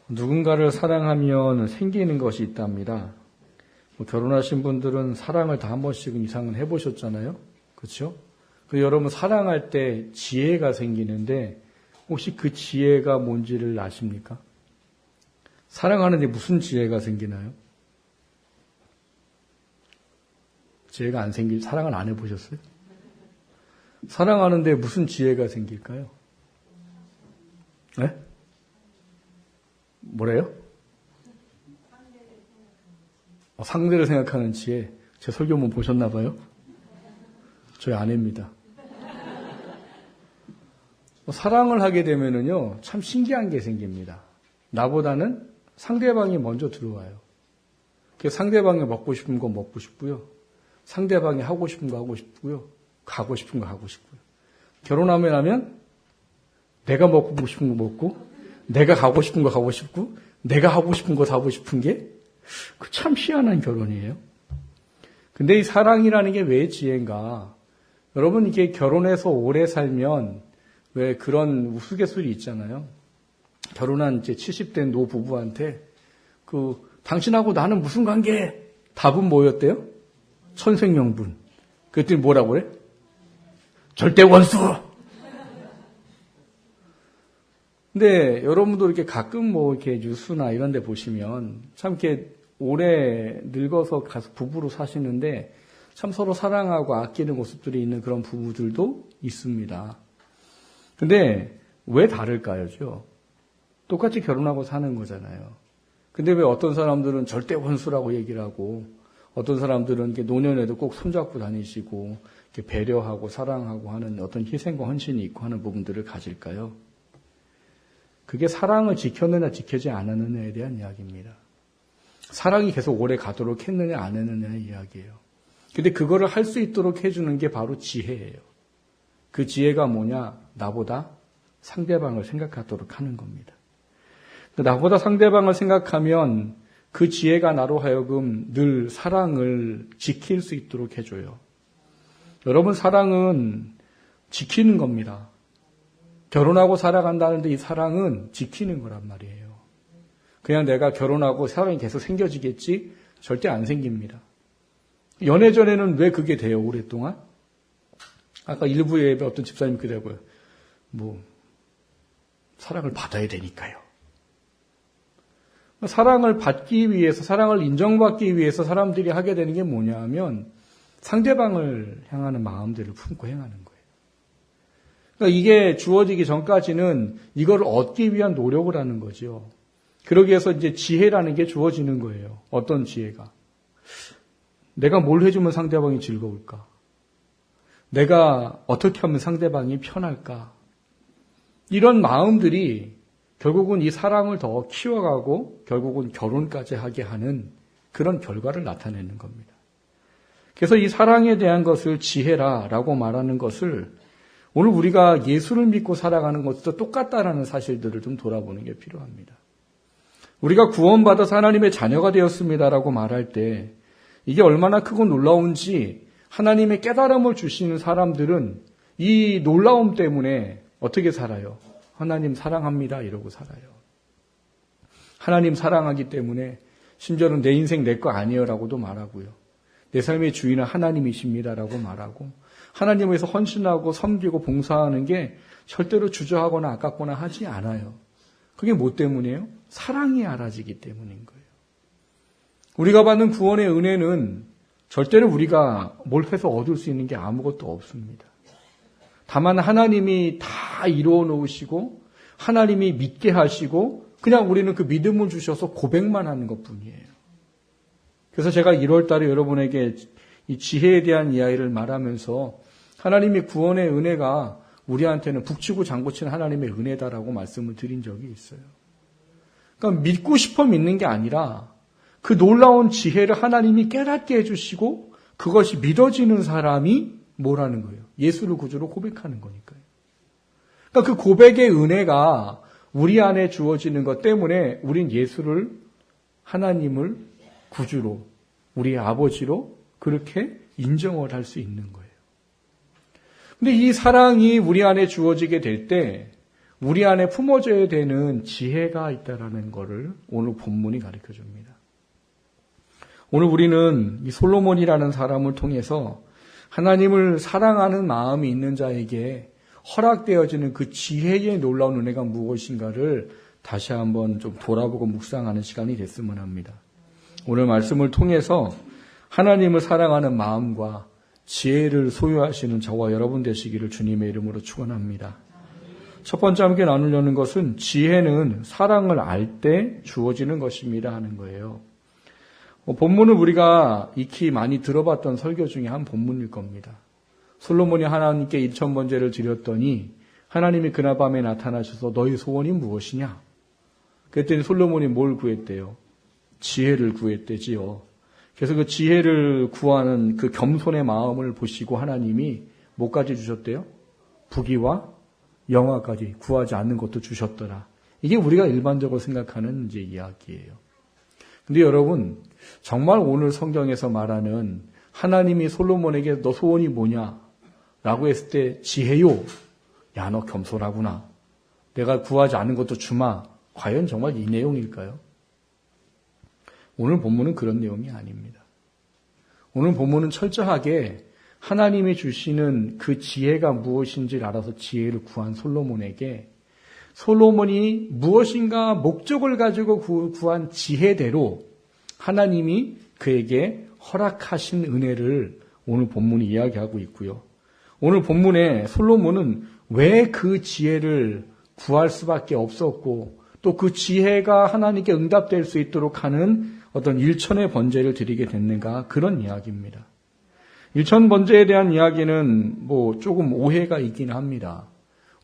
누군가를 사랑하면 생기는 것이 있답니다. 결혼하신 분들은 사랑을 다 한 번씩 이상은 해보셨잖아요. 그렇죠? 여러분 사랑할 때 지혜가 생기는데 혹시 그 지혜가 뭔지를 아십니까? 사랑하는데 무슨 지혜가 생기나요? 지혜가 안 생길, 사랑을 안 해보셨어요? 사랑하는데 무슨 지혜가 생길까요? 네? 뭐래요? 상대를 생각하는 지혜. 제 설교 한번 보셨나 봐요? 저희 아내입니다. 사랑을 하게 되면은요, 참 신기한 게 생깁니다. 나보다는 상대방이 먼저 들어와요. 그래서 상대방이 먹고 싶은 거 먹고 싶고요. 상대방이 하고 싶은 거 하고 싶고요. 가고 싶은 거 하고 싶고요. 결혼하면 내가 먹고 싶은 거 먹고, 내가 가고 싶은 거 가고 싶고, 내가 하고 싶은 거 하고 싶은 게 참 희한한 결혼이에요. 근데 이 사랑이라는 게 왜 지혜인가? 여러분 이게 결혼해서 오래 살면 왜 그런 우스갯소리 있잖아요. 결혼한 이제 70대 노부부한테 당신하고 나는 무슨 관계? 답은 뭐였대요? 천생연분. 그랬더니 뭐라고 그래? 절대 원수! 근데 여러분도 이렇게 가끔 이렇게 뉴스나 이런 데 보시면 참 이렇게 오래 늙어서 가서 부부로 사시는데 참 서로 사랑하고 아끼는 모습들이 있는 그런 부부들도 있습니다. 근데 왜 다를까요? 똑같이 결혼하고 사는 거잖아요. 근데 왜 어떤 사람들은 절대 원수라고 얘기를 하고 어떤 사람들은 이렇게 노년에도 꼭 손잡고 다니시고 이렇게 배려하고 사랑하고 하는 어떤 희생과 헌신이 있고 하는 부분들을 가질까요? 그게 사랑을 지켰느냐 지키지 않았느냐에 대한 이야기입니다. 사랑이 계속 오래 가도록 했느냐 안 했느냐의 이야기예요. 근데 그거를 할 수 있도록 해주는 게 바로 지혜예요. 그 지혜가 뭐냐? 나보다 상대방을 생각하도록 하는 겁니다. 나보다 상대방을 생각하면 그 지혜가 나로 하여금 늘 사랑을 지킬 수 있도록 해줘요. 여러분 사랑은 지키는 겁니다. 결혼하고 살아간다는데 이 사랑은 지키는 거란 말이에요. 그냥 내가 결혼하고 사랑이 계속 생겨지겠지? 절대 안 생깁니다. 연애 전에는 왜 그게 돼요, 오랫동안? 아까 일부 예배 어떤 집사님 그러고요. 사랑을 받아야 되니까요. 사랑을 받기 위해서, 사랑을 인정받기 위해서 사람들이 하게 되는 게 뭐냐 하면 상대방을 향하는 마음들을 품고 행하는 거예요. 그러니까 이게 주어지기 전까지는 이걸 얻기 위한 노력을 하는 거죠. 그러기 위해서 이제 지혜라는 게 주어지는 거예요. 어떤 지혜가? 내가 뭘 해주면 상대방이 즐거울까? 내가 어떻게 하면 상대방이 편할까? 이런 마음들이 결국은 이 사랑을 더 키워가고 결국은 결혼까지 하게 하는 그런 결과를 나타내는 겁니다. 그래서 이 사랑에 대한 것을 지혜라라고 말하는 것을 오늘 우리가 예수를 믿고 살아가는 것도 똑같다라는 사실들을 좀 돌아보는 게 필요합니다. 우리가 구원받아서 하나님의 자녀가 되었습니다라고 말할 때 이게 얼마나 크고 놀라운지 하나님의 깨달음을 주시는 사람들은 이 놀라움 때문에 어떻게 살아요? 하나님 사랑합니다 이러고 살아요. 하나님 사랑하기 때문에 심지어는 내 인생 내 거 아니에요라고도 말하고요. 내 삶의 주인은 하나님이십니다라고 말하고 하나님을 위해서 헌신하고 섬기고 봉사하는 게 절대로 주저하거나 아깝거나 하지 않아요. 그게 뭐 때문이에요? 사랑이 알아지기 때문인 거예요. 우리가 받는 구원의 은혜는 절대로 우리가 뭘 해서 얻을 수 있는 게 아무것도 없습니다. 다만 하나님이 다 이루어 놓으시고 하나님이 믿게 하시고 그냥 우리는 그 믿음을 주셔서 고백만 하는 것뿐이에요. 그래서 제가 1월 달에 여러분에게 이 지혜에 대한 이야기를 말하면서 하나님의 구원의 은혜가 우리한테는 북치고 장구치는 하나님의 은혜다라고 말씀을 드린 적이 있어요. 그러니까 믿고 싶어 믿는 게 아니라 그 놀라운 지혜를 하나님이 깨닫게 해주시고 그것이 믿어지는 사람이 뭐라는 거예요? 예수를 구주로 고백하는 거니까요. 그러니까 그 고백의 은혜가 우리 안에 주어지는 것 때문에 우린 예수를 하나님을 구주로 우리의 아버지로 그렇게 인정을 할 수 있는 거예요. 근데 이 사랑이 우리 안에 주어지게 될 때 우리 안에 품어져야 되는 지혜가 있다라는 것을 오늘 본문이 가르쳐 줍니다. 오늘 우리는 이 솔로몬이라는 사람을 통해서 하나님을 사랑하는 마음이 있는 자에게 허락되어지는 그 지혜의 놀라운 은혜가 무엇인가를 다시 한번 좀 돌아보고 묵상하는 시간이 됐으면 합니다. 오늘 말씀을 통해서 하나님을 사랑하는 마음과 지혜를 소유하시는 저와 여러분 되시기를 주님의 이름으로 축원합니다. 첫 번째 함께 나누려는 것은 지혜는 사랑을 알 때 주어지는 것입니다 하는 거예요. 본문은 우리가 익히 많이 들어봤던 설교 중에 한 본문일 겁니다. 솔로몬이 하나님께 1000번제를 드렸더니 하나님이 그날 밤에 나타나셔서 너희 소원이 무엇이냐? 그랬더니 솔로몬이 뭘 구했대요? 지혜를 구했대지요. 그래서 그 지혜를 구하는 그 겸손의 마음을 보시고 하나님이 뭐까지 주셨대요? 부귀와 영화까지 구하지 않는 것도 주셨더라. 이게 우리가 일반적으로 생각하는 이제 이야기예요. 근데 여러분, 정말 오늘 성경에서 말하는 하나님이 솔로몬에게 너 소원이 뭐냐? 라고 했을 때 지혜요? 야, 너 겸손하구나. 내가 구하지 않은 것도 주마. 과연 정말 이 내용일까요? 오늘 본문은 그런 내용이 아닙니다. 오늘 본문은 철저하게 하나님이 주시는 그 지혜가 무엇인지를 알아서 지혜를 구한 솔로몬에게 솔로몬이 무엇인가 목적을 가지고 구한 지혜대로 하나님이 그에게 허락하신 은혜를 오늘 본문이 이야기하고 있고요. 오늘 본문에 솔로몬은 왜 그 지혜를 구할 수밖에 없었고 또 그 지혜가 하나님께 응답될 수 있도록 하는 어떤 일천의 번제를 드리게 됐는가 그런 이야기입니다. 일천 번제에 대한 이야기는 조금 오해가 있긴 합니다.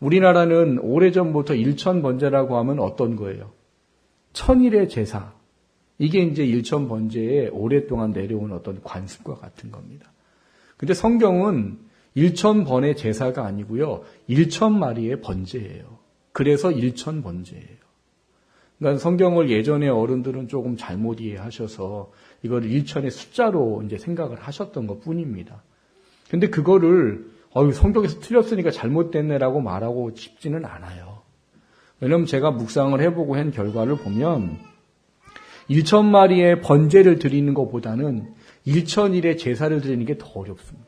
우리나라는 오래전부터 일천 번제라고 하면 어떤 거예요? 천일의 제사. 이게 이제 일천 번제에 오랫동안 내려온 어떤 관습과 같은 겁니다. 근데 성경은 일천 번의 제사가 아니고요. 일천 마리의 번제예요. 그래서 일천 번제예요. 그러니까 성경을 예전에 어른들은 조금 잘못 이해하셔서 이걸 일천의 숫자로 이제 생각을 하셨던 것 뿐입니다. 근데 그거를 성경에서 틀렸으니까 잘못됐네라고 말하고 싶지는 않아요. 왜냐하면 제가 묵상을 해보고 한 결과를 보면 1000마리의 번제를 드리는 것보다는 1000일의 제사를 드리는 게 더 어렵습니다.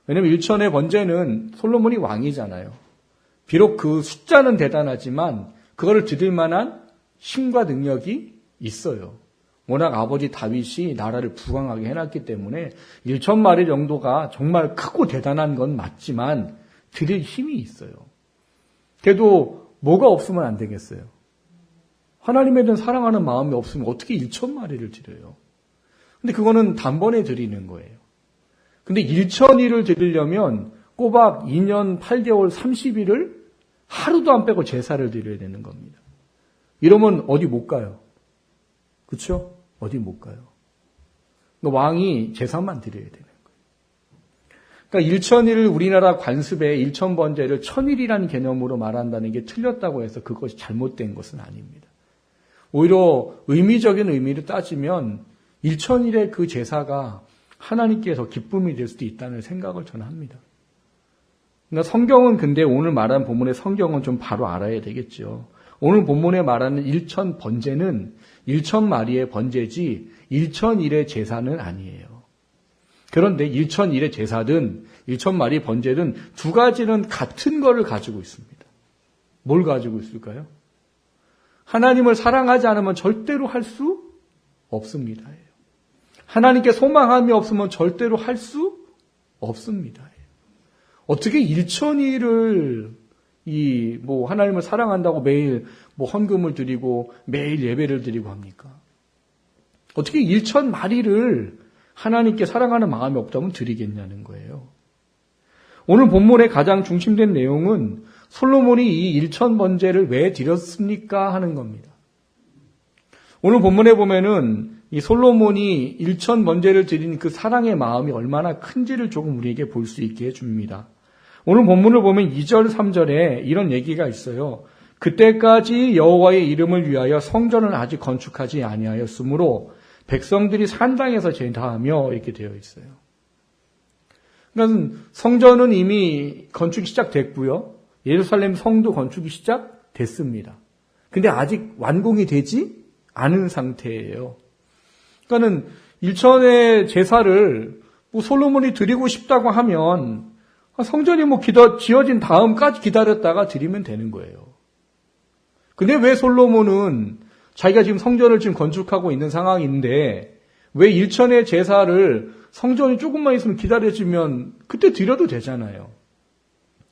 왜냐하면 1000의 번제는 솔로몬이 왕이잖아요. 비록 그 숫자는 대단하지만 그거를 드릴 만한 힘과 능력이 있어요. 워낙 아버지 다윗이 나라를 부강하게 해놨기 때문에 1000마리 정도가 정말 크고 대단한 건 맞지만 드릴 힘이 있어요. 그래도 뭐가 없으면 안 되겠어요? 하나님에 대한 사랑하는 마음이 없으면 어떻게 1000마리를 드려요? 근데 그거는 단번에 드리는 거예요. 근데 1000일을 드리려면 꼬박 2년 8개월 30일을 하루도 안 빼고 제사를 드려야 되는 겁니다. 이러면 어디 못 가요. 그렇죠? 어디 못 가요. 왕이 제사만 드려야 되는 거예요. 그러니까 1000일을 우리나라 관습에 1000번제를 1000일이라는 개념으로 말한다는 게 틀렸다고 해서 그것이 잘못된 것은 아닙니다. 오히려 의미적인 의미를 따지면 1000일의 그 제사가 하나님께서 기쁨이 될 수도 있다는 생각을 저는 합니다. 그러니까 성경은 근데 오늘 말한 본문의 성경은 좀 바로 알아야 되겠죠. 오늘 본문에 말하는 1000 번제는 1000마리의 번제지 1000일의 제사는 아니에요. 그런데 1000일의 제사든 1000마리 번제든 두 가지는 같은 거를 가지고 있습니다. 뭘 가지고 있을까요? 하나님을 사랑하지 않으면 절대로 할 수 없습니다. 하나님께 소망함이 없으면 절대로 할 수 없습니다. 어떻게 1000일을 하나님을 사랑한다고 매일 헌금을 드리고 매일 예배를 드리고 합니까? 어떻게 1000마리를 하나님께 사랑하는 마음이 없다면 드리겠냐는 거예요. 오늘 본문의 가장 중심된 내용은 솔로몬이 이 1000번제를 왜 드렸습니까? 하는 겁니다. 오늘 본문에 보면은 이 솔로몬이 1000번제를 드린 그 사랑의 마음이 얼마나 큰지를 조금 우리에게 볼 수 있게 해줍니다. 오늘 본문을 보면 2절, 3절에 이런 얘기가 있어요. 그때까지 여호와의 이름을 위하여 성전을 아직 건축하지 아니하였으므로 백성들이 산당에서 제사하며 이렇게 되어 있어요. 그러니까 성전은 이미 건축이 시작됐고요. 예루살렘 성도 건축이 시작됐습니다. 근데 아직 완공이 되지 않은 상태예요. 그러니까는 일천의 제사를 솔로몬이 드리고 싶다고 하면 성전이 지어진 다음까지 기다렸다가 드리면 되는 거예요. 근데 왜 솔로몬은 자기가 지금 성전을 지금 건축하고 있는 상황인데 왜 일천의 제사를 성전이 조금만 있으면 기다려주면 그때 드려도 되잖아요.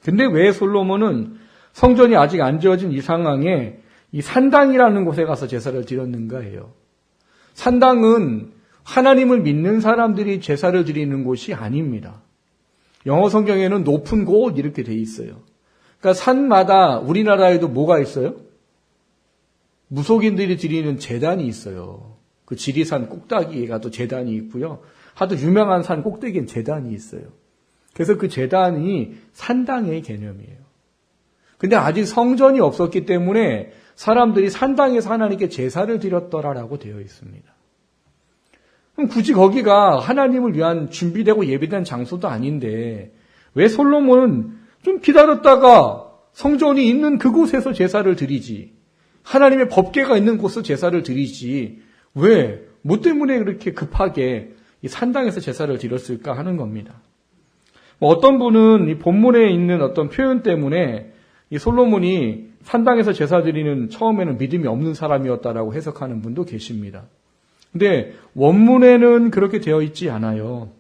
근데 왜 솔로몬은 성전이 아직 안 지어진 이 상황에 이 산당이라는 곳에 가서 제사를 드렸는가 해요. 산당은 하나님을 믿는 사람들이 제사를 드리는 곳이 아닙니다. 영어 성경에는 높은 곳 이렇게 돼 있어요. 그러니까 산마다 우리나라에도 뭐가 있어요? 무속인들이 드리는 제단이 있어요. 그 지리산 꼭대기에 가도 제단이 있고요. 하도 유명한 산 꼭대기엔 제단이 있어요. 그래서 그 제단이 산당의 개념이에요. 근데 아직 성전이 없었기 때문에 사람들이 산당에서 하나님께 제사를 드렸더라라고 되어 있습니다. 그럼 굳이 거기가 하나님을 위한 준비되고 예비된 장소도 아닌데 왜 솔로몬은 좀 기다렸다가 성전이 있는 그곳에서 제사를 드리지, 하나님의 법궤가 있는 곳에서 제사를 드리지, 왜, 뭐 때문에 그렇게 급하게 이 산당에서 제사를 드렸을까 하는 겁니다. 어떤 분은 이 본문에 있는 어떤 표현 때문에 이 솔로몬이 산당에서 제사 드리는 처음에는 믿음이 없는 사람이었다라고 해석하는 분도 계십니다. 근데 원문에는 그렇게 되어 있지 않아요.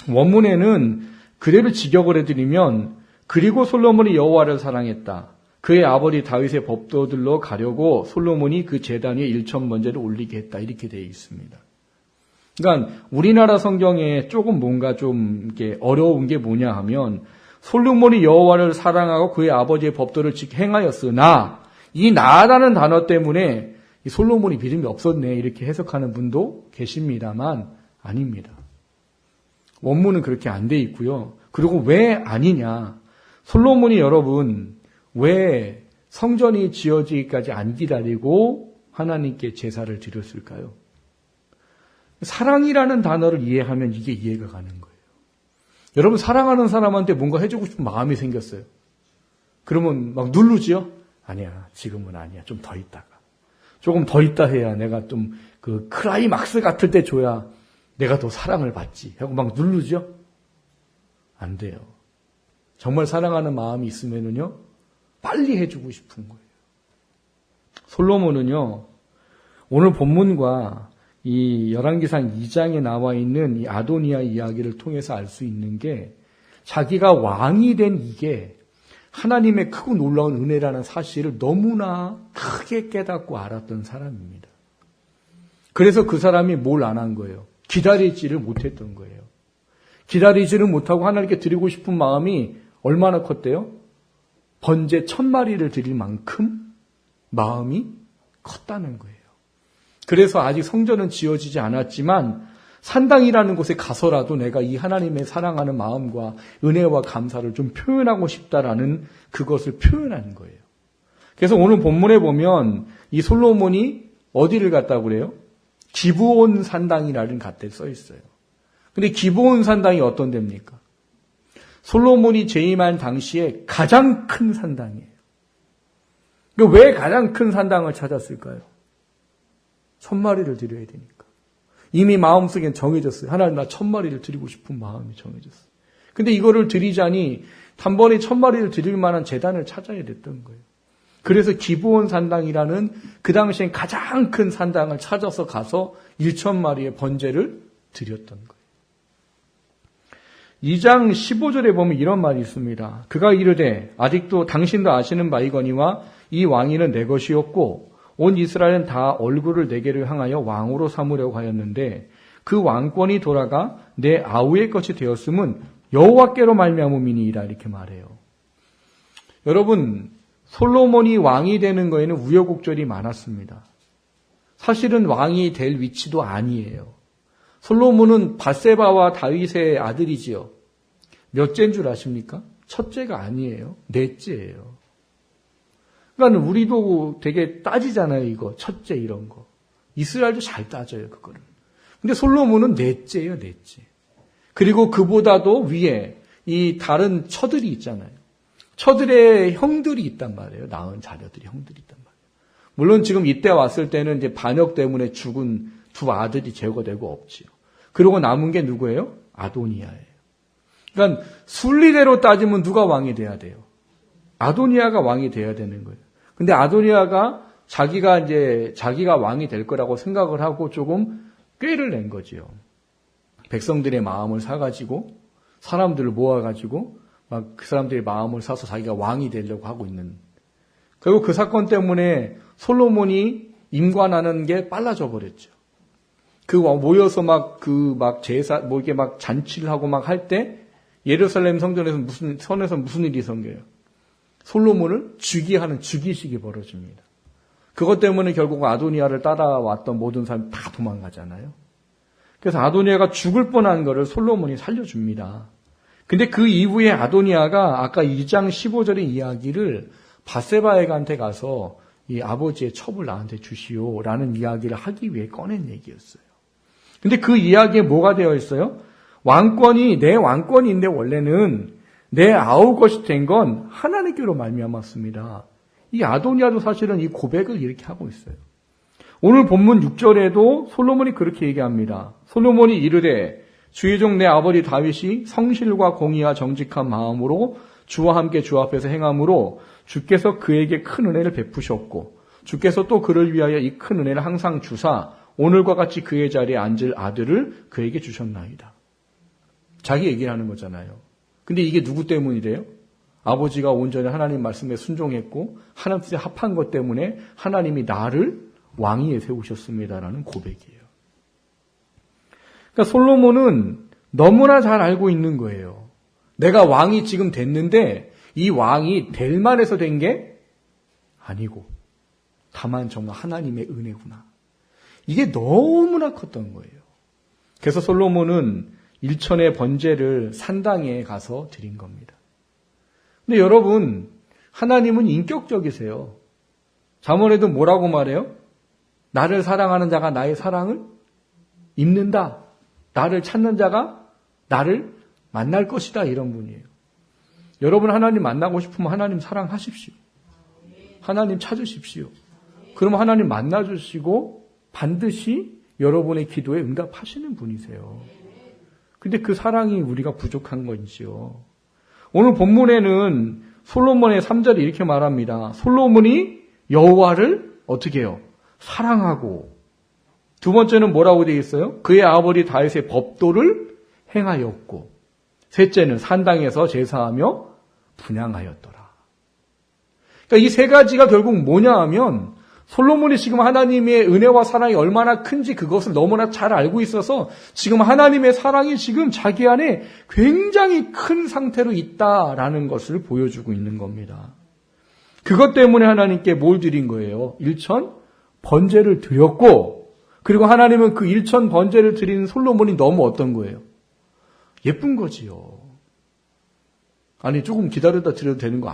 원문에는 그대로 직역을 해드리면 그리고 솔로몬이 여호와를 사랑했다. 그의 아버지 다윗의 법도들로 가려고 솔로몬이 그 제단 위에 1,000번제를 올리게 했다. 이렇게 되어 있습니다. 그러니까 우리나라 성경에 조금 뭔가 좀 이렇게 어려운 게 뭐냐 하면 솔로몬이 여호와를 사랑하고 그의 아버지의 법도를 행하였으나 이 나라는 단어 때문에 이 솔로몬이 믿음이 없었네 이렇게 해석하는 분도 계십니다만 아닙니다. 원문은 그렇게 안 돼 있고요. 그리고 왜 아니냐? 솔로몬이 여러분 왜 성전이 지어지기까지 안 기다리고 하나님께 제사를 드렸을까요? 사랑이라는 단어를 이해하면 이게 이해가 가는 거예요. 여러분 사랑하는 사람한테 뭔가 해주고 싶은 마음이 생겼어요. 그러면 막 누르지요? 아니야, 지금은 아니야. 좀 더 있다가. 조금 더 있다 해야 내가 좀 그 클라이막스 같을 때 줘야 내가 더 사랑을 받지 하고 막 누르죠? 안 돼요. 정말 사랑하는 마음이 있으면은요, 빨리 해주고 싶은 거예요. 솔로몬은요, 오늘 본문과 이 열왕기상 2장에 나와 있는 이 아도니아 이야기를 통해서 알 수 있는 게 자기가 왕이 된 이게 하나님의 크고 놀라운 은혜라는 사실을 너무나 크게 깨닫고 알았던 사람입니다. 그래서 그 사람이 뭘 안 한 거예요? 기다리지를 못했던 거예요. 기다리지를 못하고 하나님께 드리고 싶은 마음이 얼마나 컸대요? 번제 1000마리를 드릴 만큼 마음이 컸다는 거예요. 그래서 아직 성전은 지어지지 않았지만 산당이라는 곳에 가서라도 내가 이 하나님의 사랑하는 마음과 은혜와 감사를 좀 표현하고 싶다라는 그것을 표현하는 거예요. 그래서 오늘 본문에 보면 이 솔로몬이 어디를 갔다고 그래요? 기브온 산당이라는 갓에 써 있어요. 근데 기브온 산당이 어떤 데입니까? 솔로몬이 재임한 당시에 가장 큰 산당이에요. 왜 가장 큰 산당을 찾았을까요? 1000마리를 드려야 되니까. 이미 마음속엔 정해졌어요. 하나님 나 1000마리를 드리고 싶은 마음이 정해졌어요. 근데 이거를 드리자니 단번에 1000마리를 드릴 만한 제단을 찾아야 됐던 거예요. 그래서 기브온 산당이라는 그 당시엔 가장 큰 산당을 찾아서 가서 1000마리의 번제를 드렸던 거예요. 2장 15절에 보면 이런 말이 있습니다. 그가 이르되 아직도 당신도 아시는 바이거니와 이 왕위는 내 것이었고 온 이스라엘은 다 얼굴을 내게를 향하여 왕으로 삼으려고 하였는데 그 왕권이 돌아가 내 아우의 것이 되었음은 여호와께로 말미암음이니이다 이렇게 말해요. 여러분 솔로몬이 왕이 되는 거에는 우여곡절이 많았습니다. 사실은 왕이 될 위치도 아니에요. 솔로몬은 밧세바와 다윗의 아들이지요. 몇째인 줄 아십니까? 첫째가 아니에요. 넷째예요. 그러니까 우리도 되게 따지잖아요. 이거 첫째 이런 거. 이스라엘도 잘 따져요. 그거를. 근데 솔로몬은 넷째예요. 넷째. 그리고 그보다도 위에 이 다른 처들이 있잖아요. 처들의 형들이 있단 말이에요. 낳은 자녀들이 형들이 있단 말이에요. 물론 지금 이때 왔을 때는 이제 반역 때문에 죽은 두 아들이 제거되고 없지요. 그리고 남은 게 누구예요? 아도니아예요. 그러니까 순리대로 따지면 누가 왕이 돼야 돼요? 아도니아가 왕이 돼야 되는 거예요. 근데 아도니아가 자기가 왕이 될 거라고 생각을 하고 조금 꾀를 낸 거지요. 백성들의 마음을 사가지고 사람들을 모아가지고 막 그 사람들의 마음을 사서 자기가 왕이 되려고 하고 있는. 결국 그 사건 때문에 솔로몬이 임관하는 게 빨라져 버렸죠. 모여서 제사, 이게 막 잔치를 하고 막 할 때 예루살렘 성전에서 무슨 일이 생겨요? 솔로몬을 죽이식이 벌어집니다. 그것 때문에 결국 아도니아를 따라왔던 모든 사람이 다 도망가잖아요. 그래서 아도니아가 죽을 뻔한 거를 솔로몬이 살려줍니다. 근데 그 이후에 아도니아가 아까 2장 15절의 이야기를 밧세바에게한테 가서 이 아버지의 첩을 나한테 주시오라는 이야기를 하기 위해 꺼낸 얘기였어요. 근데 그 이야기에 뭐가 되어 있어요? 왕권이 내 왕권인데 원래는 내 아우 것이 된 건 하나님께로 말미암았습니다. 이 아도니아도 사실은 이 고백을 이렇게 하고 있어요. 오늘 본문 6절에도 솔로몬이 그렇게 얘기합니다. 솔로몬이 이르되 주의 종 내 아버지 다윗이 성실과 공의와 정직한 마음으로 주와 함께 주 앞에서 행함으로 주께서 그에게 큰 은혜를 베푸셨고 주께서 또 그를 위하여 이 큰 은혜를 항상 주사 오늘과 같이 그의 자리에 앉을 아들을 그에게 주셨나이다. 자기 얘기를 하는 거잖아요. 근데 이게 누구 때문이래요? 아버지가 온전히 하나님 말씀에 순종했고 하나님 뜻에 합한 것 때문에 하나님이 나를 왕위에 세우셨습니다라는 고백이에요. 그러니까 솔로몬은 너무나 잘 알고 있는 거예요. 내가 왕이 지금 됐는데 이 왕이 될 만해서 된 게 아니고 다만 정말 하나님의 은혜구나. 이게 너무나 컸던 거예요. 그래서 솔로몬은 일천의 번제를 산당에 가서 드린 겁니다. 근데 여러분, 하나님은 인격적이세요. 잠언에도 뭐라고 말해요? 나를 사랑하는 자가 나의 사랑을 입는다. 나를 찾는 자가 나를 만날 것이다. 이런 분이에요. 여러분 하나님 만나고 싶으면 하나님 사랑하십시오. 하나님 찾으십시오. 그러면 하나님 만나주시고 반드시 여러분의 기도에 응답하시는 분이세요. 근데 그 사랑이 우리가 부족한 건지요. 오늘 본문에는 솔로몬의 3절이 이렇게 말합니다. 솔로몬이 여호와를 어떻게 해요? 사랑하고 두 번째는 뭐라고 되어 있어요? 그의 아버지 다윗의 법도를 행하였고 셋째는 산당에서 제사하며 분향하였더라. 그러니까 이 세 가지가 결국 뭐냐 하면 솔로몬이 지금 하나님의 은혜와 사랑이 얼마나 큰지 그것을 너무나 잘 알고 있어서 지금 하나님의 사랑이 지금 자기 안에 굉장히 큰 상태로 있다라는 것을 보여주고 있는 겁니다. 그것 때문에 하나님께 뭘 드린 거예요? 일천 번제를 드렸고 그리고 하나님은 그 일천 번제를 드리는 솔로몬이 너무 어떤 거예요? 예쁜 거지요. 아니 조금 기다렸다 드려도 되는 거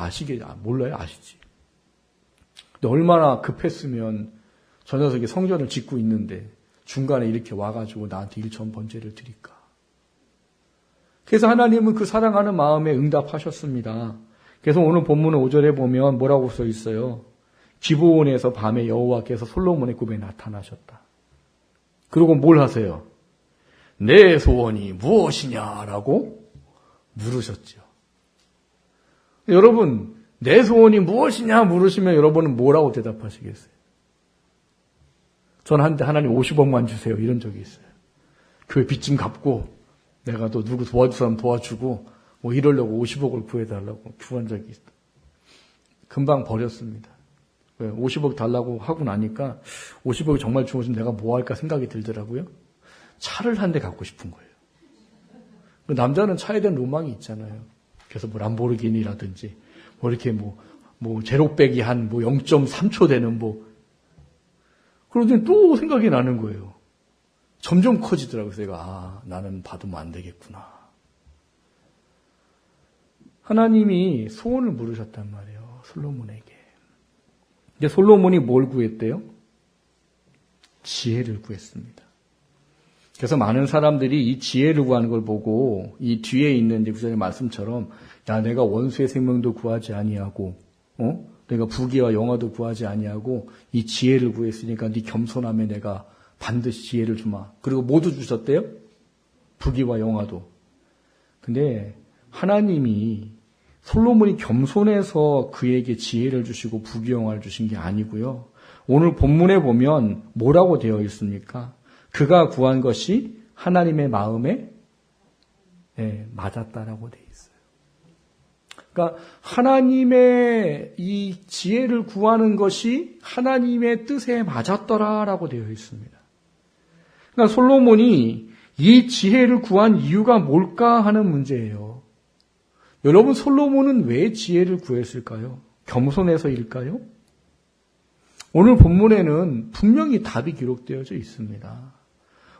몰라요? 아시지? 근데 얼마나 급했으면 저 녀석이 성전을 짓고 있는데 중간에 이렇게 와가지고 나한테 일천 번제를 드릴까. 그래서 하나님은 그 사랑하는 마음에 응답하셨습니다. 그래서 오늘 본문 5절에 보면 뭐라고 써 있어요? 기브온에서 밤에 여호와께서 솔로몬의 꿈에 나타나셨다. 그리고 뭘 하세요? 내 소원이 무엇이냐라고 물으셨죠. 여러분 내 소원이 무엇이냐 물으시면 여러분은 뭐라고 대답하시겠어요? 저는 한때 하나님 50억만 주세요 이런 적이 있어요. 교회 빚 좀 갚고 내가 또 누구 도와줄 사람 도와주고 뭐 이러려고 50억을 구해달라고 구한 적이 있어요. 금방 버렸습니다. 50억 달라고 하고 나니까 50억이 정말 주어지면 내가 뭐 할까 생각이 들더라고요. 차를 한 대 갖고 싶은 거예요. 남자는 차에 대한 로망이 있잖아요. 그래서 뭐 람보르기니라든지 뭐 이렇게 뭐 제로백이 한 0.3초 되는 그러더니 또 생각이 나는 거예요. 점점 커지더라고요. 제가 나는 받으면 안 되겠구나. 하나님이 소원을 물으셨단 말이에요. 솔로몬에게. 근데 솔로몬이 뭘 구했대요? 지혜를 구했습니다. 그래서 많은 사람들이 이 지혜를 구하는 걸 보고 이 뒤에 있는 이제 구절의 말씀처럼 야, 내가 원수의 생명도 구하지 아니하고, 내가 부귀와 영화도 구하지 아니하고 이 지혜를 구했으니까 네 겸손함에 내가 반드시 지혜를 주마. 그리고 모두 주셨대요. 부귀와 영화도. 근데 하나님이 솔로몬이 겸손해서 그에게 지혜를 주시고 부귀 영화를 주신 게 아니고요. 오늘 본문에 보면 뭐라고 되어 있습니까? 그가 구한 것이 하나님의 마음에 맞았다라고 되어 있어요. 그러니까 하나님의 이 지혜를 구하는 것이 하나님의 뜻에 맞았더라라고 되어 있습니다. 그러니까 솔로몬이 이 지혜를 구한 이유가 뭘까 하는 문제예요. 여러분, 솔로몬은 왜 지혜를 구했을까요? 겸손해서일까요? 오늘 본문에는 분명히 답이 기록되어져 있습니다.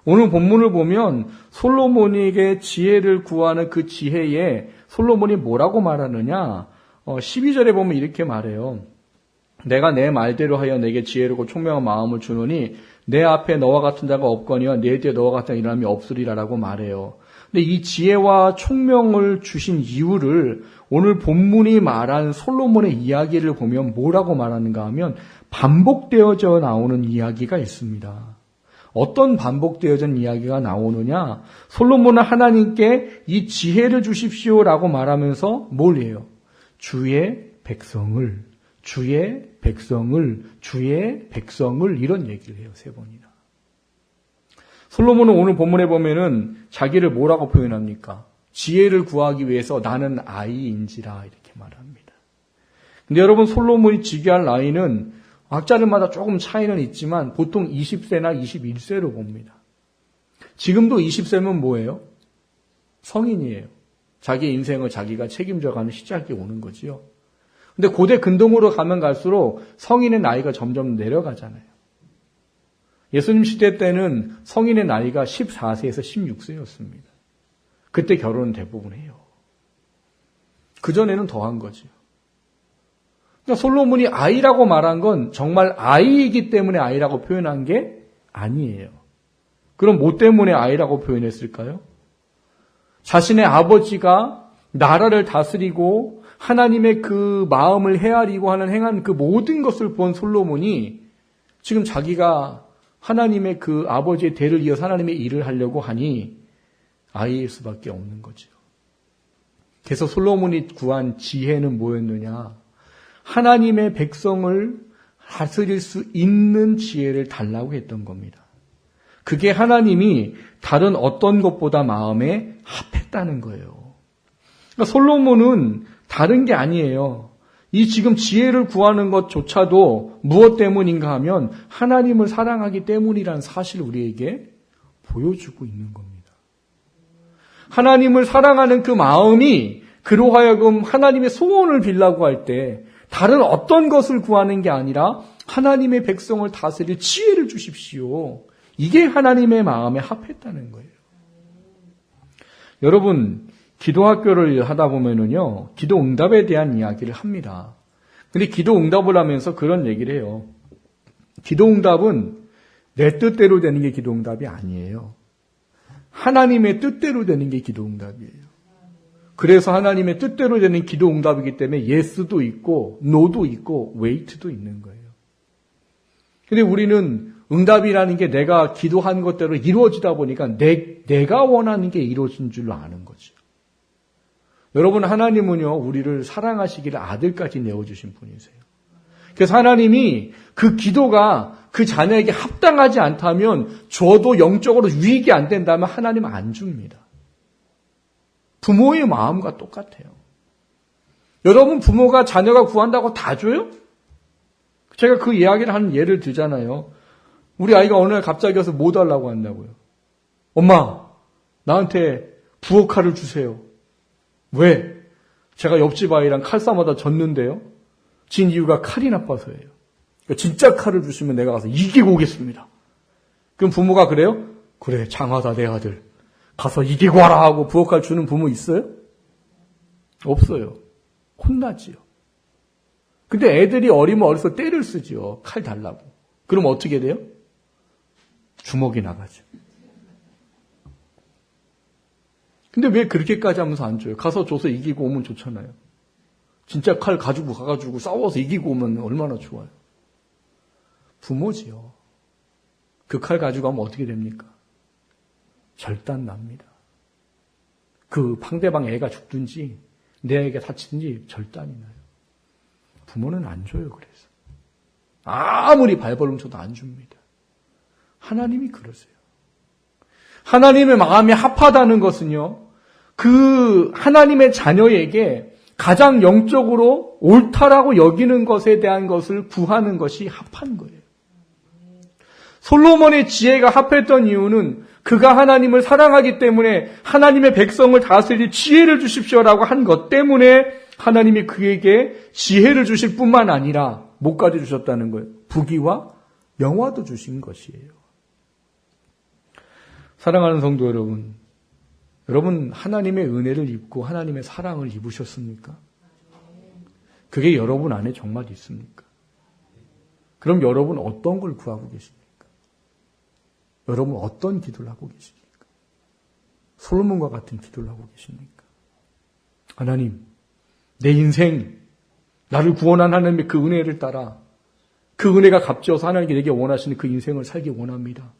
오늘 본문을 보면 솔로몬에게 지혜를 구하는 그 지혜에 솔로몬이 뭐라고 말하느냐? 12절에 보면 이렇게 말해요. 내가 내 말대로 하여 내게 지혜롭고 총명한 마음을 주노니 내 앞에 너와 같은 자가 없거니와 내 뒤에 너와 같은 일함이 없으리라라고 말해요. 근데 이 지혜와 총명을 주신 이유를 오늘 본문이 말한 솔로몬의 이야기를 보면 뭐라고 말하는가 하면 반복되어져 나오는 이야기가 있습니다. 어떤 반복되어진 이야기가 나오느냐? 솔로몬은 하나님께 이 지혜를 주십시오라고 말하면서 뭘 해요? 주의 백성을 이런 얘기를 해요. 3번이나. 솔로몬은 오늘 본문에 보면은 자기를 뭐라고 표현합니까? 지혜를 구하기 위해서 나는 아이인지라 이렇게 말합니다. 근데 여러분, 솔로몬이 즉위할 나이는 학자들마다 조금 차이는 있지만 보통 20세나 21세로 봅니다. 지금도 20세면 뭐예요? 성인이에요. 자기 인생을 자기가 책임져가는 시작이 오는 거지요. 근데 고대 근동으로 가면 갈수록 성인의 나이가 점점 내려가잖아요. 예수님 시대 때는 성인의 나이가 14세에서 16세였습니다. 그때 결혼은 대부분 해요. 그전에는 더한 거죠. 그러니까 솔로몬이 아이라고 말한 건 정말 아이이기 때문에 아이라고 표현한 게 아니에요. 그럼 뭐 때문에 아이라고 표현했을까요? 자신의 아버지가 나라를 다스리고 하나님의 그 마음을 헤아리고 하는 행한 그 모든 것을 본 솔로몬이 지금 자기가 하나님의 그 아버지의 대를 이어서 하나님의 일을 하려고 하니 아이일 수밖에 없는 거죠. 그래서 솔로몬이 구한 지혜는 뭐였느냐? 하나님의 백성을 다스릴 수 있는 지혜를 달라고 했던 겁니다. 그게 하나님이 다른 어떤 것보다 마음에 합했다는 거예요. 그러니까 솔로몬은 다른 게 아니에요. 이 지금 지혜를 구하는 것조차도 무엇 때문인가 하면 하나님을 사랑하기 때문이라는 사실을 우리에게 보여주고 있는 겁니다. 하나님을 사랑하는 그 마음이 그로 하여금 하나님의 소원을 빌라고 할 때 다른 어떤 것을 구하는 게 아니라 하나님의 백성을 다스릴 지혜를 주십시오. 이게 하나님의 마음에 합했다는 거예요. 여러분, 기도학교를 하다 보면은요, 기도 응답에 대한 이야기를 합니다. 근데 기도 응답을 하면서 그런 얘기를 해요. 기도 응답은 내 뜻대로 되는 게 기도 응답이 아니에요. 하나님의 뜻대로 되는 게 기도 응답이에요. 그래서 하나님의 뜻대로 되는 기도 응답이기 때문에 예스도 있고 노도 있고 웨이트도 있는 거예요. 근데 우리는 응답이라는 게 내가 기도한 것대로 이루어지다 보니까 내가 원하는 게 이루어진 줄로 아는 거죠. 여러분, 하나님은요, 우리를 사랑하시기를 아들까지 내어주신 분이세요. 그래서 하나님이 그 기도가 그 자녀에게 합당하지 않다면, 줘도 영적으로 유익이 안 된다면 하나님은 안 줍니다. 부모의 마음과 똑같아요. 여러분, 부모가 자녀가 구한다고 다 줘요? 제가 그 이야기를 하는 예를 들잖아요. 우리 아이가 어느 날 갑자기 와서 뭐 달라고 한다고요. 엄마, 나한테 부엌칼을 주세요. 왜? 제가 옆집 아이랑 칼싸움하다 졌는데요. 진 이유가 칼이 나빠서예요. 그러니까 진짜 칼을 주시면 내가 가서 이기고 오겠습니다. 그럼 부모가 그래요? 그래, 장하다 내 아들. 가서 이기고 와라 하고 부엌칼 주는 부모 있어요? 없어요. 혼나지요. 근데 애들이 어리면 어려서 때를 쓰지요. 칼 달라고. 그럼 어떻게 돼요? 주먹이 나가죠. 근데 왜 그렇게까지 하면서 안 줘요? 가서 줘서 이기고 오면 좋잖아요. 진짜 칼 가지고 가가지고 싸워서 이기고 오면 얼마나 좋아요. 부모지요. 그 칼 가지고 가면 어떻게 됩니까? 절단 납니다. 그 상대방 애가 죽든지 내 애가 다치든지 절단이 나요. 부모는 안 줘요. 그래서 아무리 발버둥 쳐도 안 줍니다. 하나님이 그러세요. 하나님의 마음이 합하다는 것은요, 그 하나님의 자녀에게 가장 영적으로 옳다라고 여기는 것에 대한 것을 구하는 것이 합한 거예요. 솔로몬의 지혜가 합했던 이유는 그가 하나님을 사랑하기 때문에 하나님의 백성을 다스릴 지혜를 주십시오라고 한 것 때문에 하나님이 그에게 지혜를 주실 뿐만 아니라 뭐까지 주셨다는 거예요? 부귀와 영화도 주신 것이에요. 사랑하는 성도 여러분, 여러분 하나님의 은혜를 입고 하나님의 사랑을 입으셨습니까? 그게 여러분 안에 정말 있습니까? 그럼 여러분 어떤 걸 구하고 계십니까? 여러분 어떤 기도를 하고 계십니까? 솔로몬과 같은 기도를 하고 계십니까? 하나님, 내 인생, 나를 구원한 하나님의 그 은혜를 따라 그 은혜가 값져서 하나님께 내게 원하시는 그 인생을 살기 원합니다.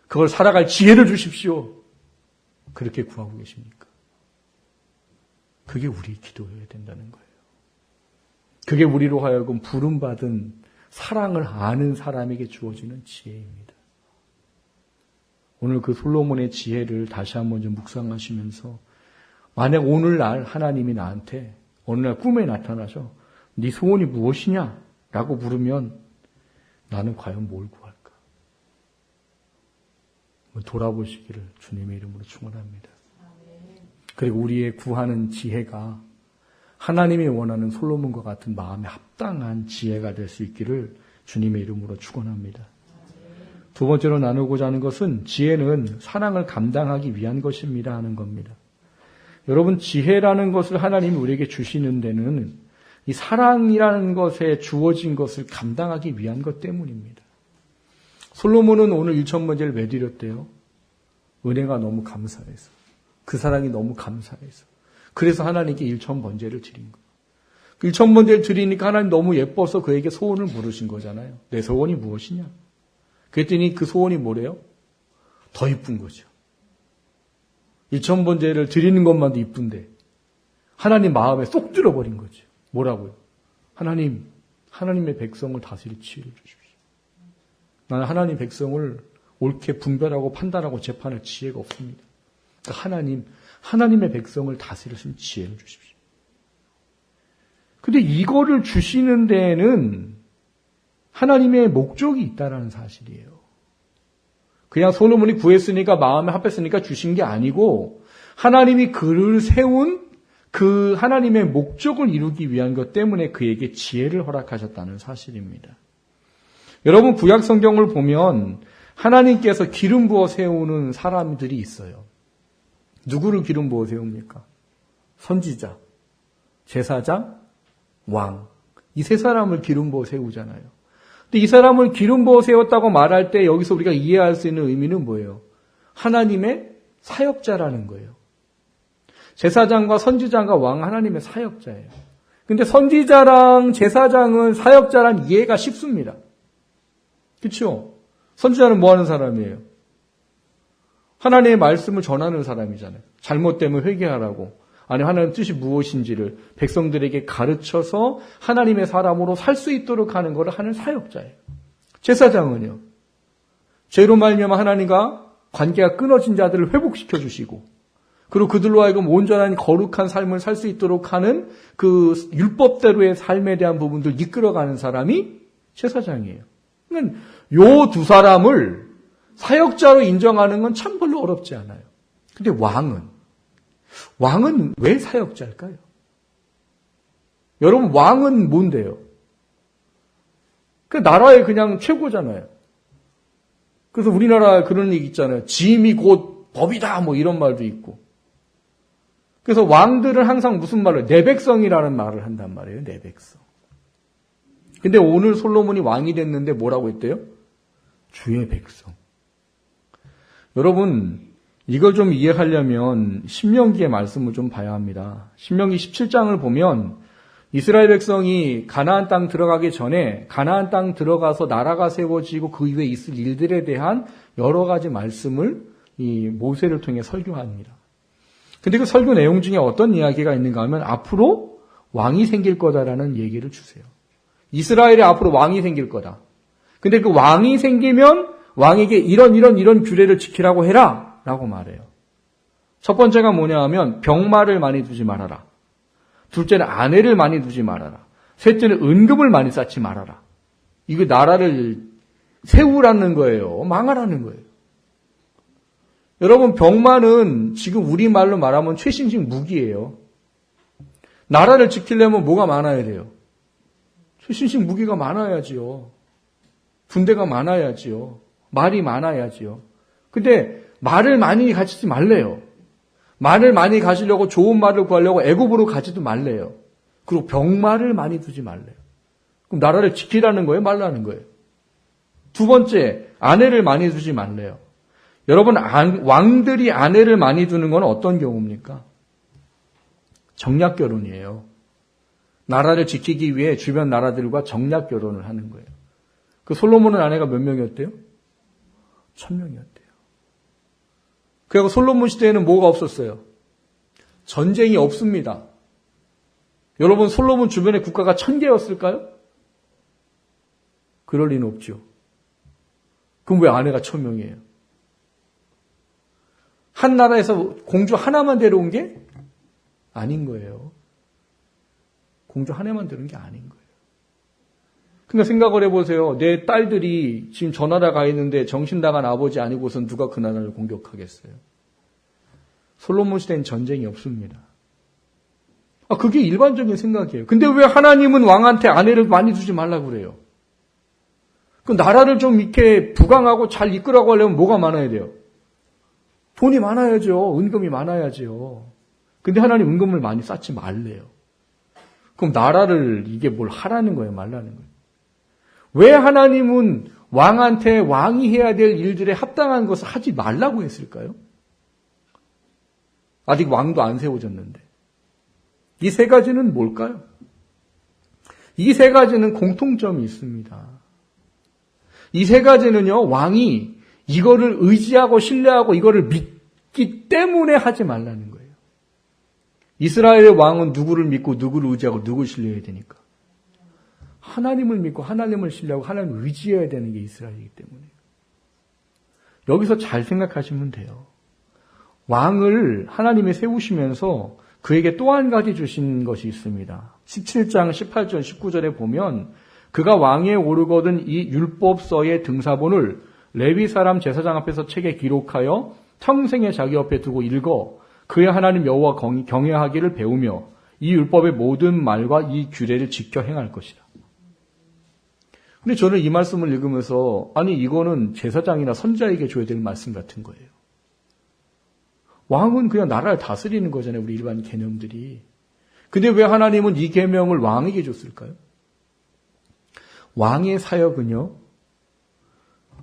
그걸 살아갈 지혜를 주십시오. 그렇게 구하고 계십니까? 그게 우리 기도여야 된다는 거예요. 그게 우리로 하여금 부름받은 사랑을 아는 사람에게 주어지는 지혜입니다. 오늘 그 솔로몬의 지혜를 다시 한번 좀 묵상하시면서 만약 오늘날 하나님이 나한테 어느 날 꿈에 나타나서 네 소원이 무엇이냐? 라고 물으면 나는 과연 뭘 구할까? 돌아보시기를 주님의 이름으로 축원합니다. 그리고 우리의 구하는 지혜가 하나님이 원하는 솔로몬과 같은 마음에 합당한 지혜가 될 수 있기를 주님의 이름으로 축원합니다. 두 번째로 나누고자 하는 것은 지혜는 사랑을 감당하기 위한 것입니다 하는 겁니다. 여러분, 지혜라는 것을 하나님이 우리에게 주시는 데는 이 사랑이라는 것에 주어진 것을 감당하기 위한 것 때문입니다. 솔로몬은 오늘 1,000번제를 왜 드렸대요? 은혜가 너무 감사해서. 그 사랑이 너무 감사해서. 그래서 하나님께 1,000번제를 드린 거예요. 1,000번제를 드리니까 하나님 너무 예뻐서 그에게 소원을 물으신 거잖아요. 내 소원이 무엇이냐? 그랬더니 그 소원이 뭐래요? 더 이쁜 거죠. 1,000번제를 드리는 것만도 이쁜데 하나님 마음에 쏙 들어버린 거죠. 뭐라고요? 하나님, 하나님의 백성을 다스릴 지혜를 주십시오. 나는 하나님 백성을 옳게 분별하고 판단하고 재판할 지혜가 없습니다. 그러니까 하나님의 백성을 다스리신 지혜를 주십시오. 근데 이거를 주시는 데에는 하나님의 목적이 있다는 사실이에요. 그냥 솔로몬이 구했으니까 마음에 합했으니까 주신 게 아니고 하나님이 그를 세운 그 하나님의 목적을 이루기 위한 것 때문에 그에게 지혜를 허락하셨다는 사실입니다. 여러분 구약 성경을 보면 하나님께서 기름 부어 세우는 사람들이 있어요. 누구를 기름 부어 세웁니까? 선지자, 제사장, 왕. 이 세 사람을 기름 부어 세우잖아요. 근데 이 사람을 기름 부어 세웠다고 말할 때 여기서 우리가 이해할 수 있는 의미는 뭐예요? 하나님의 사역자라는 거예요. 제사장과 선지자가 왕 하나님의 사역자예요. 근데 선지자랑 제사장은 사역자란 이해가 쉽습니다. 그렇죠? 선지자는 뭐 하는 사람이에요? 하나님의 말씀을 전하는 사람이잖아요. 잘못되면 회개하라고. 아니 하나님의 뜻이 무엇인지를 백성들에게 가르쳐서 하나님의 사람으로 살 수 있도록 하는 것을 하는 사역자예요. 제사장은요. 죄로 말미암아 하나님과 관계가 끊어진 자들을 회복시켜 주시고 그리고 그들로 하여금 온전한 거룩한 삶을 살 수 있도록 하는 그 율법대로의 삶에 대한 부분들 이끌어가는 사람이 제사장이에요. 그러니까 요 두 사람을 사역자로 인정하는 건 참 별로 어렵지 않아요. 근데 왕은 왜 사역자일까요? 여러분 왕은 뭔데요? 그 나라의 그냥 최고잖아요. 그래서 우리나라 그런 얘기 있잖아요. 짐이 곧 법이다 뭐 이런 말도 있고. 그래서 왕들은 항상 무슨 말을 내 백성이라는 말을 한단 말이에요. 내 백성. 근데 오늘 솔로몬이 왕이 됐는데 뭐라고 했대요? 주의 백성. 여러분 이걸 좀 이해하려면 신명기의 말씀을 좀 봐야 합니다. 신명기 17장을 보면 이스라엘 백성이 가나안 땅 들어가기 전에 가나안 땅 들어가서 나라가 세워지고 그 이후에 있을 일들에 대한 여러 가지 말씀을 이 모세를 통해 설교합니다. 근데 그 설교 내용 중에 어떤 이야기가 있는가 하면 앞으로 왕이 생길 거다라는 얘기를 주세요. 이스라엘에 앞으로 왕이 생길 거다. 근데 그 왕이 생기면 왕에게 이런 규례를 지키라고 해라 라고 말해요. 첫 번째가 뭐냐 하면 병마를 많이 두지 말아라. 둘째는 아내를 많이 두지 말아라. 셋째는 은금을 많이 쌓지 말아라. 이거 나라를 세우라는 거예요. 망하라는 거예요. 여러분, 병마는 지금 우리말로 말하면 최신식 무기예요. 나라를 지키려면 뭐가 많아야 돼요? 최신식 무기가 많아야지요. 군대가 많아야지요. 말이 많아야지요. 근데 말을 많이 가지지 말래요. 말을 많이 가지려고 좋은 말을 구하려고 애굽으로 가지도 말래요. 그리고 병마를 많이 두지 말래요. 그럼 나라를 지키라는 거예요? 말라는 거예요? 두 번째, 아내를 많이 두지 말래요. 여러분, 왕들이 아내를 많이 두는 건 어떤 경우입니까? 정략 결혼이에요. 나라를 지키기 위해 주변 나라들과 정략 결혼을 하는 거예요. 그 솔로몬은 아내가 몇 명이었대요? 1000명이었대요. 그리고 솔로몬 시대에는 뭐가 없었어요? 전쟁이 없습니다. 여러분, 솔로몬 주변의 국가가 1000개였을까요? 그럴 리는 없죠. 그럼 왜 아내가 1000명이에요? 한 나라에서 공주 하나만 데려온 게 아닌 거예요. 공주 하나만 데려온 게 아닌 거예요. 그러니까 생각을 해보세요. 내 딸들이 지금 저 나라 가 있는데 정신 나간 아버지 아니고선 누가 그 나라를 공격하겠어요? 솔로몬 시대엔 전쟁이 없습니다. 그게 일반적인 생각이에요. 근데 왜 하나님은 왕한테 아내를 많이 두지 말라고 그래요? 그 나라를 좀 이렇게 부강하고 잘 이끌어가고 하려면 뭐가 많아야 돼요? 돈이 많아야죠. 은금이 많아야죠. 근데 하나님 은금을 많이 쌓지 말래요. 그럼 나라를 이게 뭘 하라는 거예요? 말라는 거예요? 왜 하나님은 왕한테 왕이 해야 될 일들에 합당한 것을 하지 말라고 했을까요? 아직 왕도 안 세워졌는데. 이 세 가지는 뭘까요? 이 세 가지는 공통점이 있습니다. 이 세 가지는요, 왕이 이거를 의지하고 신뢰하고 이거를 믿기 때문에 하지 말라는 거예요. 이스라엘의 왕은 누구를 믿고 누구를 의지하고 누구를 신뢰해야 되니까? 하나님을 믿고 하나님을 신뢰하고 하나님을 의지해야 되는 게 이스라엘이기 때문에. 여기서 잘 생각하시면 돼요. 왕을 하나님이 세우시면서 그에게 또 한 가지 주신 것이 있습니다. 17장 18절 19절에 보면 그가 왕위에 오르거든 이 율법서의 등사본을 레위 사람 제사장 앞에서 책에 기록하여 평생에 자기 옆에 두고 읽어 그의 하나님 여호와 경외하기를 배우며 이 율법의 모든 말과 이 규례를 지켜 행할 것이다. 근데 저는 이 말씀을 읽으면서 아니 이거는 제사장이나 선지자에게 줘야 될 말씀 같은 거예요. 왕은 그냥 나라를 다스리는 거잖아요. 우리 일반 개념들이. 근데 왜 하나님은 이 계명을 왕에게 줬을까요? 왕의 사역은요.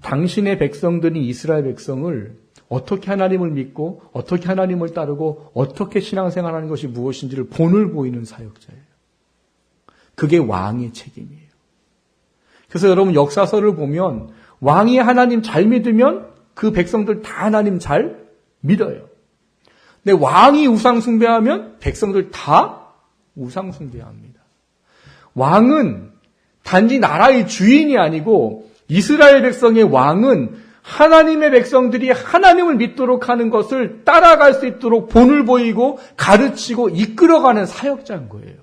당신의 백성들인 이스라엘 백성을 어떻게 하나님을 믿고 어떻게 하나님을 따르고 어떻게 신앙생활하는 것이 무엇인지를 본을 보이는 사역자예요. 그게 왕의 책임이에요. 그래서 여러분 역사서를 보면 왕이 하나님 잘 믿으면 그 백성들 다 하나님 잘 믿어요. 근데 왕이 우상 숭배하면 백성들 다 우상 숭배합니다. 왕은 단지 나라의 주인이 아니고 이스라엘 백성의 왕은 하나님의 백성들이 하나님을 믿도록 하는 것을 따라갈 수 있도록 본을 보이고 가르치고 이끌어가는 사역자인 거예요.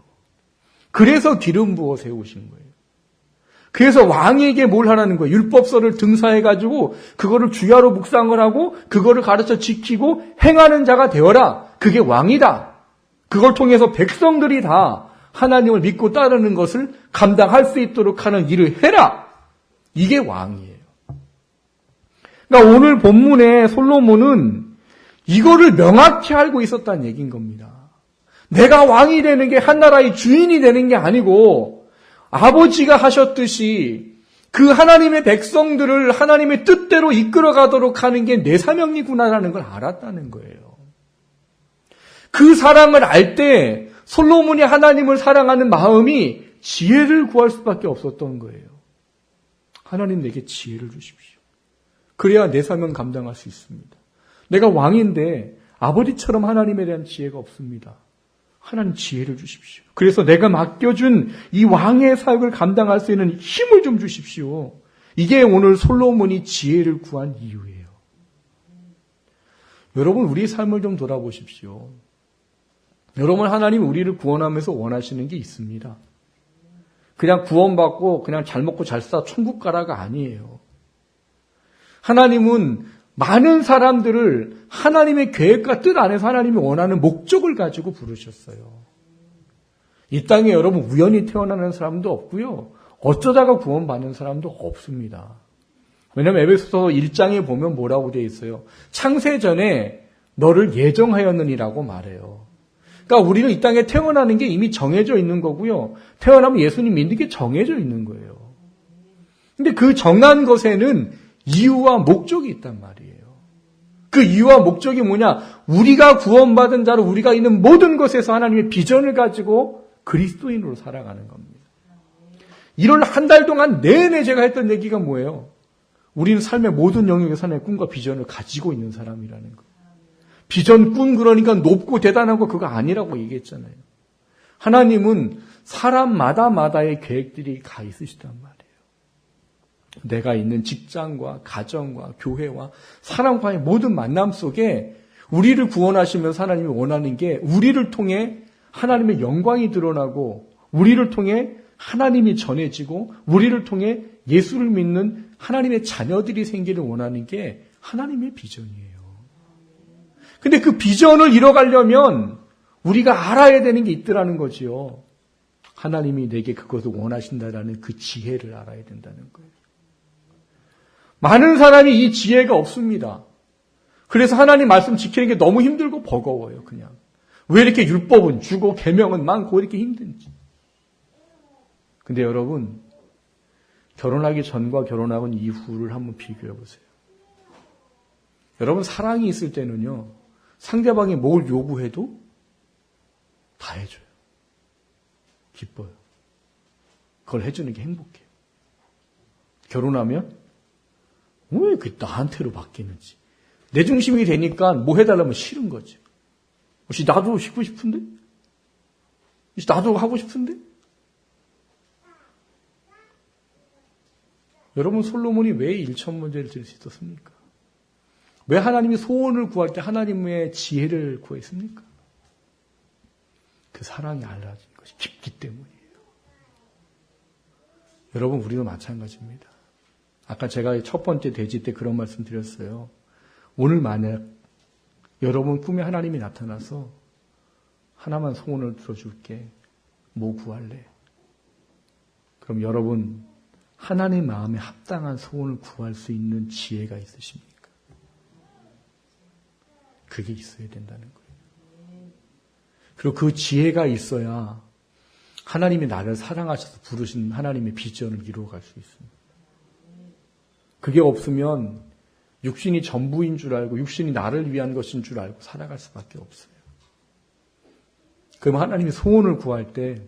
그래서 기름 부어 세우신 거예요. 그래서 왕에게 뭘 하라는 거예요? 율법서를 등사해가지고 그거를 주야로 묵상을 하고 그거를 가르쳐 지키고 행하는 자가 되어라. 그게 왕이다. 그걸 통해서 백성들이 다 하나님을 믿고 따르는 것을 감당할 수 있도록 하는 일을 해라. 이게 왕이에요. 그러니까 오늘 본문에 솔로몬은 이거를 명확히 알고 있었다는 얘기인 겁니다. 내가 왕이 되는 게 한 나라의 주인이 되는 게 아니고 아버지가 하셨듯이 그 하나님의 백성들을 하나님의 뜻대로 이끌어가도록 하는 게 내 사명이구나라는 걸 알았다는 거예요. 그 사랑을 알 때 솔로몬이 하나님을 사랑하는 마음이 지혜를 구할 수밖에 없었던 거예요. 하나님 내게 지혜를 주십시오. 그래야 내 사명 감당할 수 있습니다. 내가 왕인데 아버지처럼 하나님에 대한 지혜가 없습니다. 하나님 지혜를 주십시오. 그래서 내가 맡겨준 이 왕의 사역을 감당할 수 있는 힘을 좀 주십시오. 이게 오늘 솔로몬이 지혜를 구한 이유예요. 여러분, 우리 삶을 좀 돌아보십시오. 여러분, 하나님 우리를 구원하면서 원하시는 게 있습니다. 그냥 구원받고 그냥 잘 먹고 잘 사 천국 가라가 아니에요. 하나님은 많은 사람들을 하나님의 계획과 뜻 안에서 하나님이 원하는 목적을 가지고 부르셨어요. 이 땅에 여러분 우연히 태어나는 사람도 없고요. 어쩌다가 구원받는 사람도 없습니다. 왜냐하면 에베소서 1장에 보면 뭐라고 되어 있어요. 창세 전에 너를 예정하였느니라고 말해요. 그러니까 우리는 이 땅에 태어나는 게 이미 정해져 있는 거고요. 태어나면 예수님 믿는 게 정해져 있는 거예요. 근데 그 정한 것에는 이유와 목적이 있단 말이에요. 그 이유와 목적이 뭐냐? 우리가 구원받은 자로 우리가 있는 모든 것에서 하나님의 비전을 가지고 그리스도인으로 살아가는 겁니다. 1월 한 달 동안 내내 제가 했던 얘기가 뭐예요? 우리는 삶의 모든 영역에서 하나님의 꿈과 비전을 가지고 있는 사람이라는 거예요. 비전 꿈 그러니까 높고 대단한 거 그거 아니라고 얘기했잖아요. 하나님은 사람마다의 계획들이 가 있으시단 말이에요. 내가 있는 직장과 가정과 교회와 사람과의 모든 만남 속에 우리를 구원하시면서 하나님이 원하는 게 우리를 통해 하나님의 영광이 드러나고 우리를 통해 하나님이 전해지고 우리를 통해 예수를 믿는 하나님의 자녀들이 생기를 원하는 게 하나님의 비전이에요. 근데 그 비전을 이뤄가려면 우리가 알아야 되는 게 있더라는 거지요. 하나님이 내게 그것을 원하신다라는 그 지혜를 알아야 된다는 거예요. 많은 사람이 이 지혜가 없습니다. 그래서 하나님 말씀 지키는 게 너무 힘들고 버거워요, 그냥. 왜 이렇게 율법은 주고 계명은 많고 이렇게 힘든지. 근데 여러분, 결혼하기 전과 결혼하고 이후를 한번 비교해 보세요. 여러분, 사랑이 있을 때는요, 상대방이 뭘 요구해도 다 해줘요. 기뻐요. 그걸 해주는 게 행복해요. 결혼하면 왜 그 나한테로 바뀌는지. 내 중심이 되니까 뭐 해달라면 싫은 거지. 혹시 나도 쉬고 싶은데? 혹시 나도 하고 싶은데? 여러분, 솔로몬이 왜 일천문제를 드릴 수 있었습니까? 왜 하나님이 소원을 구할 때 하나님의 지혜를 구했습니까? 그 사랑이 알려진 것이 깊기 때문이에요. 여러분, 우리도 마찬가지입니다. 아까 제가 첫 번째 대지 때 그런 말씀 드렸어요. 오늘 만약 여러분 꿈에 하나님이 나타나서 하나만 소원을 들어줄게. 뭐 구할래? 그럼 여러분 하나님 마음에 합당한 소원을 구할 수 있는 지혜가 있으십니까? 그게 있어야 된다는 거예요. 그리고 그 지혜가 있어야 하나님이 나를 사랑하셔서 부르신 하나님의 비전을 이루어갈 수 있습니다. 그게 없으면 육신이 전부인 줄 알고 육신이 나를 위한 것인 줄 알고 살아갈 수밖에 없어요. 그럼 하나님이 소원을 구할 때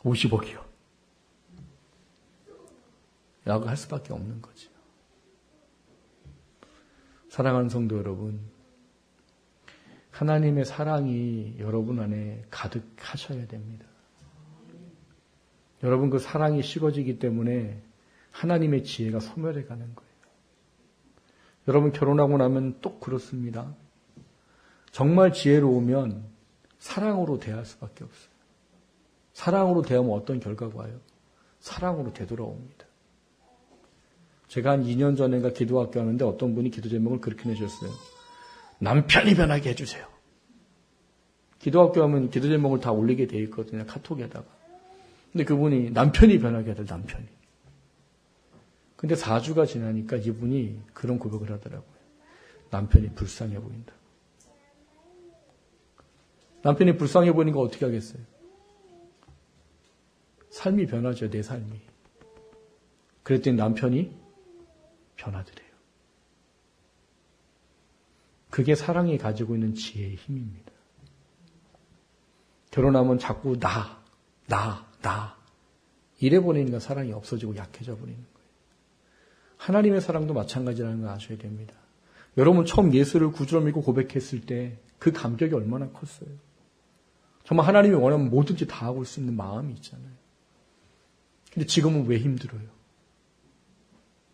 50억이요. 라고 할 수밖에 없는 거죠. 사랑하는 성도 여러분, 하나님의 사랑이 여러분 안에 가득하셔야 됩니다. 여러분 그 사랑이 식어지기 때문에 하나님의 지혜가 소멸해 가는 거예요. 여러분 결혼하고 나면 또 그렇습니다. 정말 지혜로우면 사랑으로 대할 수밖에 없어요. 사랑으로 대하면 어떤 결과가 와요? 사랑으로 되돌아옵니다. 제가 한 2년 전인가 기도학교 하는데 어떤 분이 기도 제목을 그렇게 내셨어요. 남편이 변하게 해주세요. 기도학교 하면 기도 제목을 다 올리게 돼 있거든요. 카톡에다가. 근데 그분이 남편이 변하게 해달라, 남편이. 근데 4주가 지나니까 이분이 그런 고백을 하더라고요. 남편이 불쌍해 보인다. 남편이 불쌍해 보이니까 어떻게 하겠어요? 삶이 변하죠, 내 삶이. 그랬더니 남편이 변하더래요. 그게 사랑이 가지고 있는 지혜의 힘입니다. 결혼하면 자꾸 나 이래 버리니까 사랑이 없어지고 약해져 버리는 거예요. 하나님의 사랑도 마찬가지라는 걸 아셔야 됩니다. 여러분 처음 예수를 구주로 믿고 고백했을 때 그 감격이 얼마나 컸어요. 정말 하나님이 원하면 뭐든지 다 하고 수 있는 마음이 있잖아요. 근데 지금은 왜 힘들어요?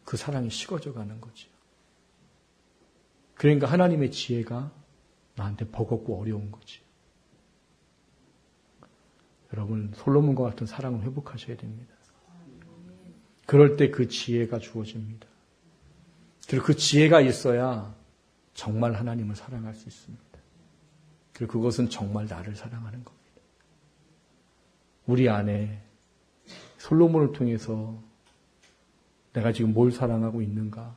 그 사랑이 식어져 가는 거죠. 그러니까 하나님의 지혜가 나한테 버겁고 어려운 거지. 여러분 솔로몬과 같은 사랑을 회복하셔야 됩니다. 그럴 때 그 지혜가 주어집니다. 그리고 그 지혜가 있어야 정말 하나님을 사랑할 수 있습니다. 그리고 그것은 정말 나를 사랑하는 겁니다. 우리 안에 솔로몬을 통해서 내가 지금 뭘 사랑하고 있는가?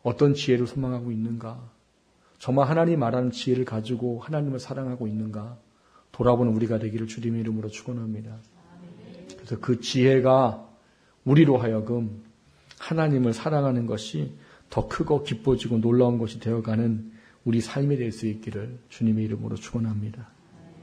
어떤 지혜를 소망하고 있는가? 정말 하나님 말하는 지혜를 가지고 하나님을 사랑하고 있는가? 돌아보는 우리가 되기를 주님의 이름으로 축원합니다. 그래서 그 지혜가 우리로 하여금 하나님을 사랑하는 것이 더 크고 기뻐지고 놀라운 것이 되어가는 우리 삶이 될 수 있기를 주님의 이름으로 축원합니다.